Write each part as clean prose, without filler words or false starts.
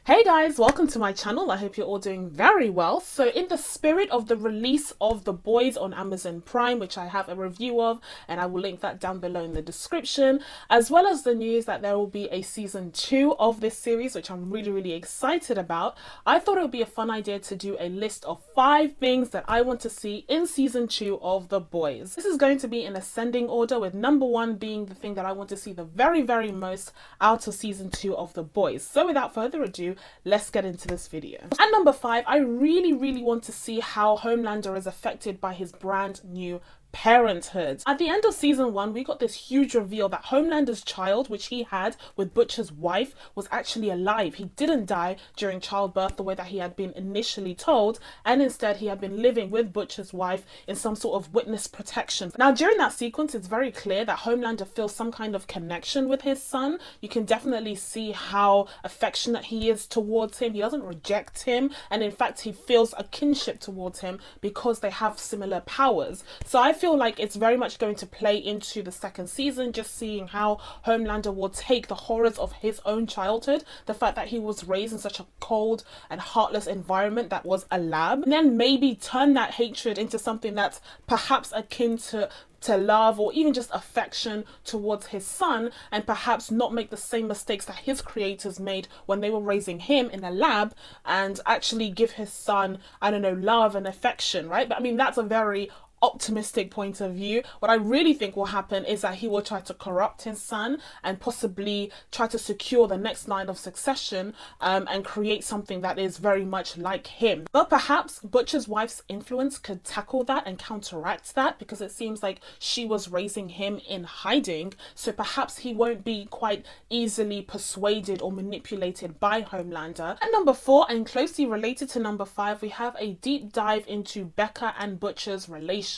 Hey guys, welcome to my channel. I hope you're all doing very well. So in the spirit of the release of The Boys on Amazon Prime, which I have a review of, and I will link that down below in the description, as well as the news that there will be a season 2 of this series, which I'm really excited about, I thought it would be a fun idea to do a list of 5 things that I want to see in season 2 of The Boys. This is going to be in ascending order, with number 1 being the thing that I want to see the very most out of season 2 of The Boys. So without further ado, let's get into this video. At number 5, I really want to see how Homelander is affected by his brand new parenthood. At the end of season 1, we got this huge reveal that Homelander's child, which he had with Butcher's wife, was actually alive. He didn't die during childbirth the way that he had been initially told, and instead he had been living with Butcher's wife in some sort of witness protection. Now during that sequence, it's very clear that Homelander feels some kind of connection with his son. You can definitely see how affectionate he is towards him. He doesn't reject him, and in fact he feels a kinship towards him because they have similar powers. So I feel like it's very much going to play into the second season, just seeing how Homelander will take the horrors of his own childhood, the fact that he was raised in such a cold and heartless environment that was a lab, and then maybe turn that hatred into something that's perhaps akin to love, or even just affection towards his son, and perhaps not make the same mistakes that his creators made when they were raising him in a lab, and actually give his son, I don't know, love and affection, right? But I mean, that's a very optimistic point of view. What I really think will happen is that he will try to corrupt his son and possibly try to secure the next line of succession, and create something that is very much like him. But perhaps Butcher's wife's influence could tackle that and counteract that, because it seems like she was raising him in hiding, so perhaps he won't be quite easily persuaded or manipulated by Homelander. And number 4, and closely related to number 5, we have a deep dive into Becker and Butcher's relationship.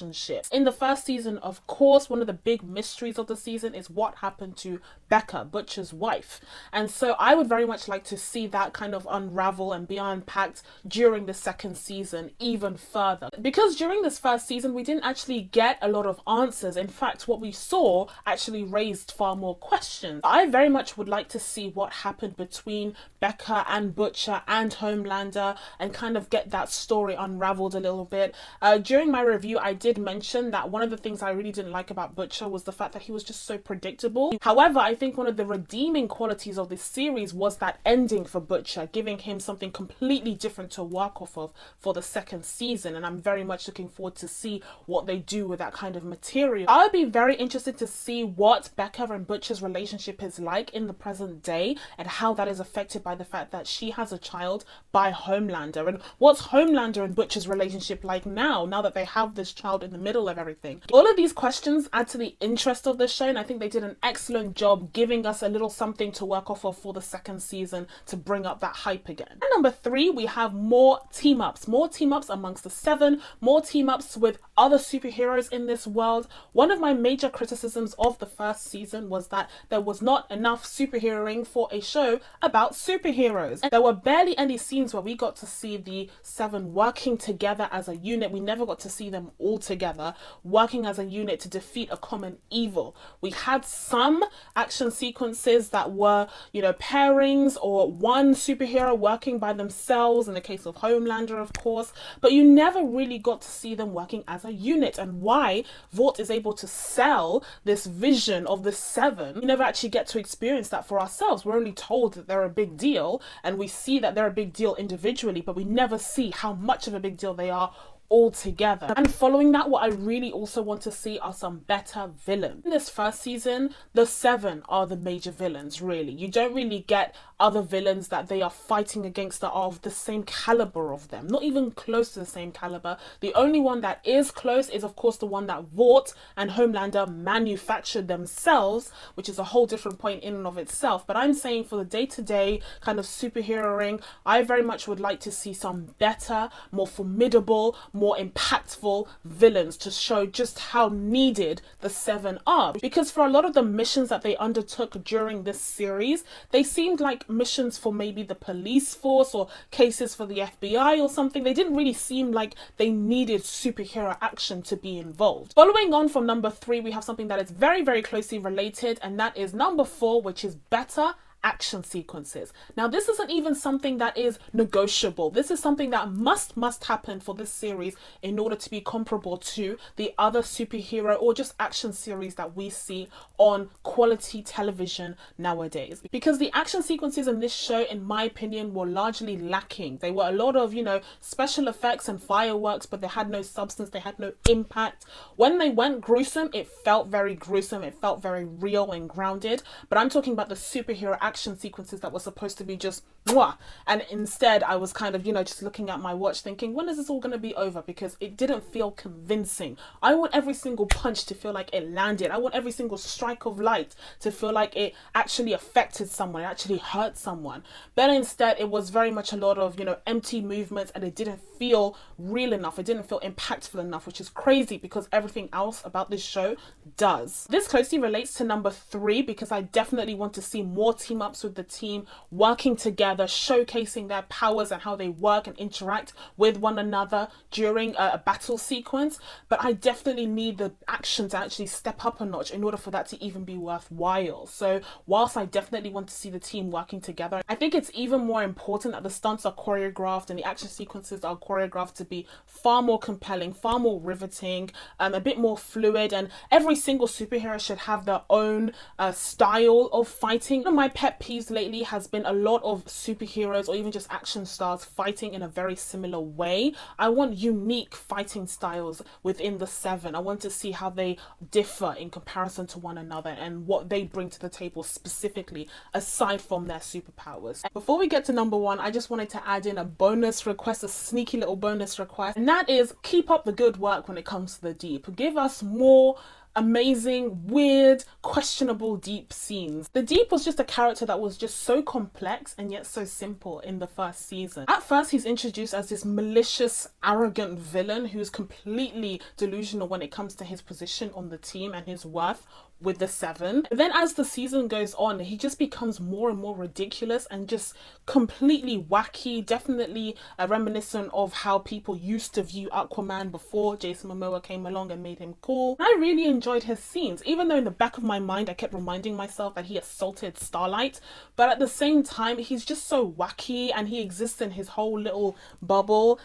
In the first season, of course, one of the big mysteries of the season is what happened to Becker, Butcher's wife. And so I would very much like to see that kind of unravel and be unpacked during the second season even further. Because during this first season, we didn't actually get a lot of answers. In fact, what we saw actually raised far more questions. I very much would like to see what happened between Becker and Butcher and Homelander, and kind of get that story unraveled a little bit. During my review, I did mention that one of the things I really didn't like about Butcher was the fact that he was just so predictable. However, I think one of the redeeming qualities of this series was that ending for Butcher, giving him something completely different to work off of for the second season, and I'm very much looking forward to see what they do with that kind of material. I would be very interested to see what Becker and Butcher's relationship is like in the present day, and how that is affected by the fact that she has a child by Homelander, and what's Homelander and Butcher's relationship like now that they have this child in the middle of everything. All of these questions add to the interest of the show, and I think they did an excellent job giving us a little something to work off of for the second season to bring up that hype again. And number 3, we have more team-ups amongst the 7, more team-ups with other superheroes in this world. One of my major criticisms of the first season was that there was not enough superheroing for a show about superheroes. And there were barely any scenes where we got to see the 7 working together as a unit. We never got to see them all together working as a unit to defeat a common evil. We had some action sequences that were, you know, pairings or one superhero working by themselves, in the case of Homelander of course, but you never really got to see them working as a unit. And why Vought is able to sell this vision of the 7, we never actually get to experience that for ourselves. We're only told that they're a big deal, and we see that they're a big deal individually, but we never see how much of a big deal they are all together. And following that, what I really also want to see are some better villains. In this first season, the 7 are the major villains, really. You don't really get other villains that they are fighting against that are of the same caliber of them, not even close to the same caliber. The only one that is close is of course the one that Vought and Homelander manufactured themselves, which is a whole different point in and of itself. But I'm saying for the day-to-day kind of superheroing, I very much would like to see some better, more formidable, more impactful villains to show just how needed the 7 are. Because for a lot of the missions that they undertook during this series, they seemed like missions for maybe the police force or cases for the FBI or something. They didn't really seem like they needed superhero action to be involved. Following on from number 3, we have something that is very closely related, and that is number 4, which is better action sequences. Now, this isn't even something that is negotiable. This is something that must happen for this series in order to be comparable to the other superhero or just action series that we see on quality television nowadays. Because the action sequences in this show, in my opinion, were largely lacking. They were a lot of, special effects and fireworks, but they had no substance, they had no impact. When they went gruesome, it felt very gruesome, it felt very real and grounded. But I'm talking about the superhero action sequences that were supposed to be just mwah. And instead I was kind of, just looking at my watch thinking, when is this all going to be over? Because it didn't feel convincing. I want every single punch to feel like it landed. I want every single strike of light to feel like it actually affected someone, it actually hurt someone. But instead it was very much a lot of, empty movements, and it didn't feel real enough. It didn't feel impactful enough, which is crazy because everything else about this show does. This closely relates to number 3 because I definitely want to see more team ups with the team working together, showcasing their powers and how they work and interact with one another during a battle sequence. But I definitely need the action to actually step up a notch in order for that to even be worthwhile. So whilst I definitely want to see the team working together, I think it's even more important that the stunts are choreographed and the action sequences are choreographed to be far more compelling, far more riveting, a bit more fluid, and every single superhero should have their own style of fighting. One of my pet peeves lately has been a lot of superheroes or even just action stars fighting in a very similar way. I want unique fighting styles within the 7. I want to see how they differ in comparison to one another and what they bring to the table specifically aside from their superpowers. Before we get to number 1, I just wanted to add in a bonus request, a sneaky little bonus request, and that is keep up the good work when it comes to the deep. Give us more amazing, weird, questionable deep scenes. The Deep was just a character that was just so complex and yet so simple in the first season. At first he's introduced as this malicious, arrogant villain who's completely delusional when it comes to his position on the team and his worth with the 7. Then as the season goes on, he just becomes more and more ridiculous and just completely wacky, definitely reminiscent of how people used to view Aquaman before Jason Momoa came along and made him cool. I really enjoyed his scenes, even though in the back of my mind I kept reminding myself that he assaulted Starlight, but at the same time he's just so wacky and he exists in his whole little bubble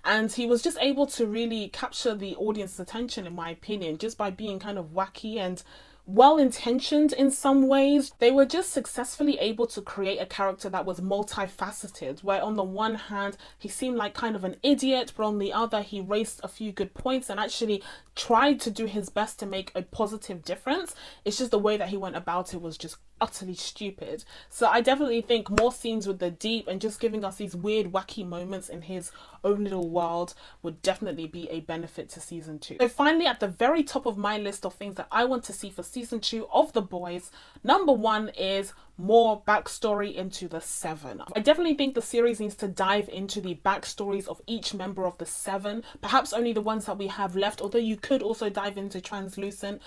and he was just able to really capture the audience's attention, in my opinion, just by being kind of wacky and well-intentioned in some ways. They were just successfully able to create a character that was multifaceted, where on the one hand he seemed like kind of an idiot, but on the other he raised a few good points and actually tried to do his best to make a positive difference. It's just the way that he went about it was just utterly stupid. So I definitely think more scenes with the Deep and just giving us these weird wacky moments in his own little world would definitely be a benefit to season 2. So finally, at the very top of my list of things that I want to see for season 2 of The Boys, number 1 is more backstory into the 7. I definitely think the series needs to dive into the backstories of each member of the 7, perhaps only the ones that we have left, although you could also dive into Translucent,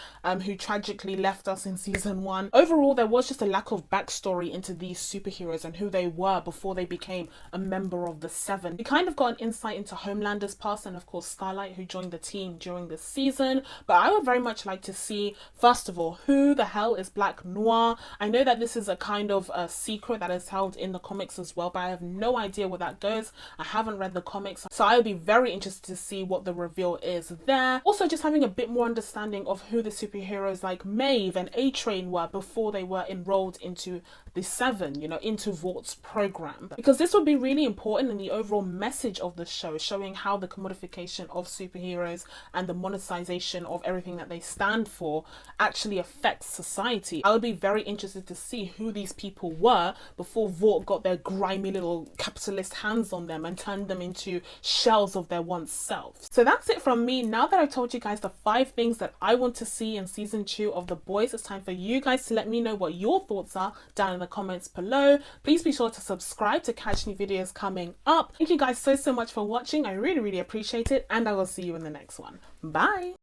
who tragically left us in season 1. Overall, there was just a lack of backstory into these superheroes and who they were before they became a member of the 7. We kind of got an insight into Homelander's past and of course Starlight, who joined the team during this season, but I would very much like to see, first of all, who the hell is Black Noir? I know that this is a kind of a secret that is held in the comics as well, but I have no idea where that goes. I haven't read the comics, so I would be very interested to see what the reveal is there. Also, just having a bit more understanding of who the superheroes like Maeve and A-Train were before they were enrolled into the 7, into Vort's program, because this would be really important in the overall message of the show, showing how the commodification of superheroes and the monetization of everything that they stand for actually affects society. I would be very interested to see who these people were before Vought got their grimy little capitalist hands on them and turned them into shells of their once self. So that's it from me. Now that I've told you guys the 5 things that I want to see in season 2 of The Boys, it's time for you guys to let me know what your thoughts are down in the comments below. Please be sure to subscribe to catch new videos coming up. Thank you guys so much for watching. I really appreciate it, and I will see you in the next one. Bye.